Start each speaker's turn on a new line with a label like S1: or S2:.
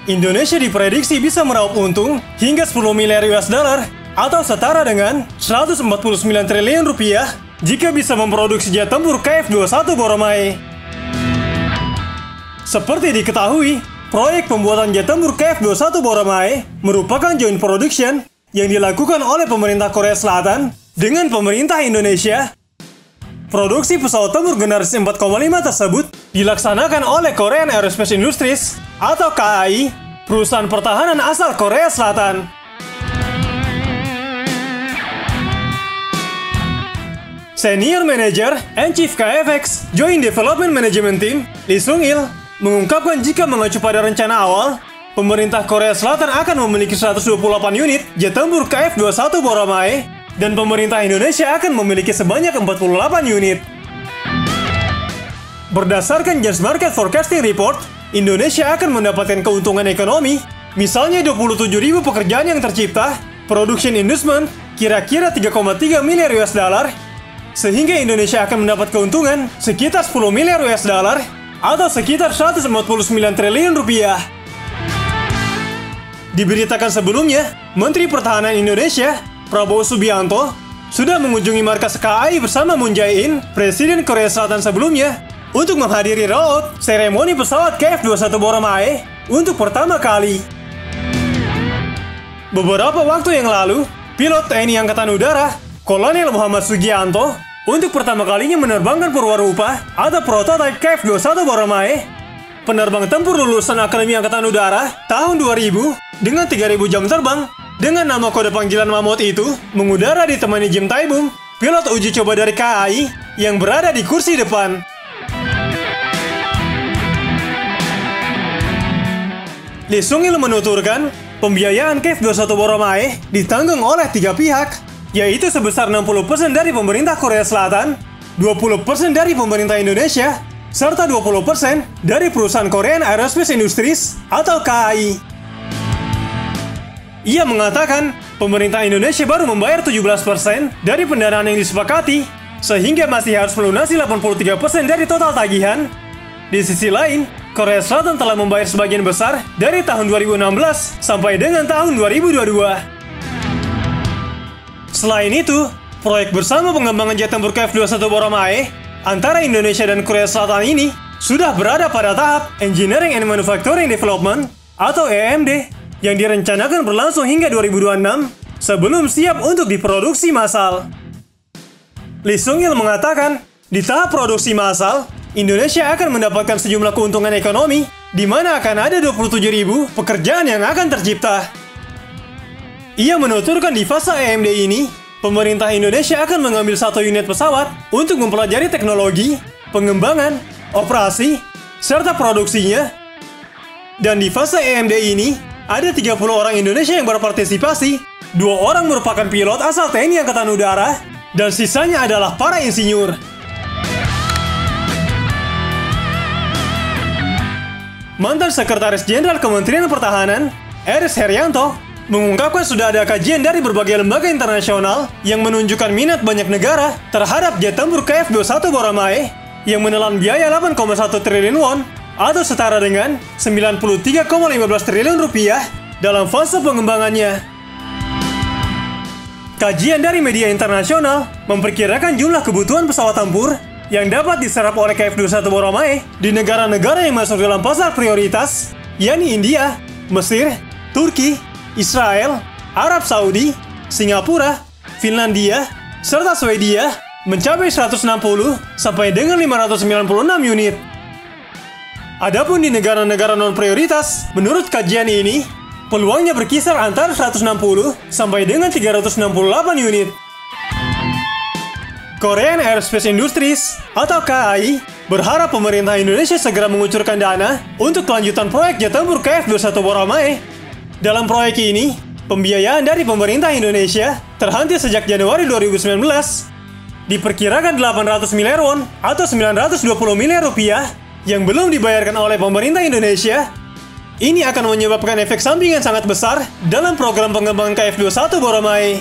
S1: Indonesia diprediksi bisa meraup untung hingga 10 miliar US dollar atau setara dengan 149 triliun rupiah jika bisa memproduksi jet tempur KF-21 Boromae. Seperti diketahui, proyek pembuatan jet tempur KF-21 Boromae merupakan joint production yang dilakukan oleh pemerintah Korea Selatan dengan pemerintah Indonesia. Produksi pesawat tempur generasi 4,5 tersebut dilaksanakan oleh Korean Aerospace Industries atau KAI, perusahaan pertahanan asal Korea Selatan. Senior Manager and Chief KFX Joint Development Management Team, Lee Sung-il, mengungkapkan jika mengacu pada rencana awal, pemerintah Korea Selatan akan memiliki 128 unit jet tempur KF-21 Boromae dan pemerintah Indonesia akan memiliki sebanyak 48 unit. Berdasarkan Jans Market Forecasting Report, Indonesia akan mendapatkan keuntungan ekonomi, misalnya 27.000 pekerjaan yang tercipta, production investment kira-kira 3,3 miliar US dollar, sehingga Indonesia akan mendapat keuntungan sekitar 10 miliar US dollar atau sekitar 149 triliun rupiah. Diberitakan sebelumnya, Menteri Pertahanan Indonesia, Prabowo Subianto, sudah mengunjungi markas KAI bersama Moon Jae-in, Presiden Korea Selatan sebelumnya, untuk menghadiri rollout seremoni pesawat KF-21 Boromae untuk pertama kali. Beberapa waktu yang lalu, pilot TNI Angkatan Udara, Kolonel Muhammad Sugianto, untuk pertama kalinya menerbangkan Purwarupa atau prototipe KF-21 Boromae, penerbang tempur lulusan Akademi Angkatan Udara tahun 2000 dengan 3.000 jam terbang. Dengan nama kode panggilan Mammoth itu, mengudara ditemani Jim Taibum, pilot uji coba dari KAI yang berada di kursi depan. Lee Sung-il menuturkan, pembiayaan KF-21 Boromae ditanggung oleh 3 pihak, yaitu sebesar 60% dari pemerintah Korea Selatan, 20% dari pemerintah Indonesia, serta 20% dari perusahaan Korean Aerospace Industries atau KAI. Ia mengatakan, pemerintah Indonesia baru membayar 17% dari pendanaan yang disepakati, sehingga masih harus melunasi 83% dari total tagihan. Di sisi lain, Korea Selatan telah membayar sebagian besar dari tahun 2016 sampai dengan tahun 2022. Selain itu, proyek bersama pengembangan jet tempur KF-21 Boromae antara Indonesia dan Korea Selatan ini sudah berada pada tahap Engineering and Manufacturing Development atau EMD yang direncanakan berlangsung hingga 2026 sebelum siap untuk diproduksi massal. Lee Sung-il mengatakan, di tahap produksi massal, Indonesia akan mendapatkan sejumlah keuntungan ekonomi, di mana akan ada 27.000 pekerjaan yang akan tercipta. Ia menuturkan di fase EMD ini, pemerintah Indonesia akan mengambil 1 unit pesawat untuk mempelajari teknologi, pengembangan, operasi, serta produksinya. Dan di fase EMD ini, ada 30 orang Indonesia yang berpartisipasi, 2 orang merupakan pilot asal TNI Angkatan Udara, dan sisanya adalah para insinyur. Mantan Sekretaris Jenderal Kementerian Pertahanan, Eris Herianto, mengungkapkan sudah ada kajian dari berbagai lembaga internasional yang menunjukkan minat banyak negara terhadap jet tempur KF-21 Boromae yang menelan biaya 8,1 triliun won atau setara dengan 93,15 triliun rupiah dalam fase pengembangannya. Kajian dari media internasional memperkirakan jumlah kebutuhan pesawat tempur yang dapat diserap oleh KF-21 Boromae di negara-negara yang masuk dalam pasar prioritas, yakni India, Mesir, Turki, Israel, Arab Saudi, Singapura, Finlandia, serta Swedia mencapai 160 sampai dengan 596 unit. Adapun di negara-negara non-prioritas, menurut kajian ini, peluangnya berkisar antara 160 sampai dengan 368 unit. Korean Aerospace Industries atau KAI berharap pemerintah Indonesia segera mengucurkan dana untuk kelanjutan proyek jet tempur KF-21 Boromae. Dalam proyek ini, pembiayaan dari pemerintah Indonesia terhenti sejak Januari 2019. Diperkirakan 800 miliar won atau 920 miliar rupiah yang belum dibayarkan oleh pemerintah Indonesia. Ini akan menyebabkan efek samping yang sangat besar dalam program pengembangan KF-21 Boromae.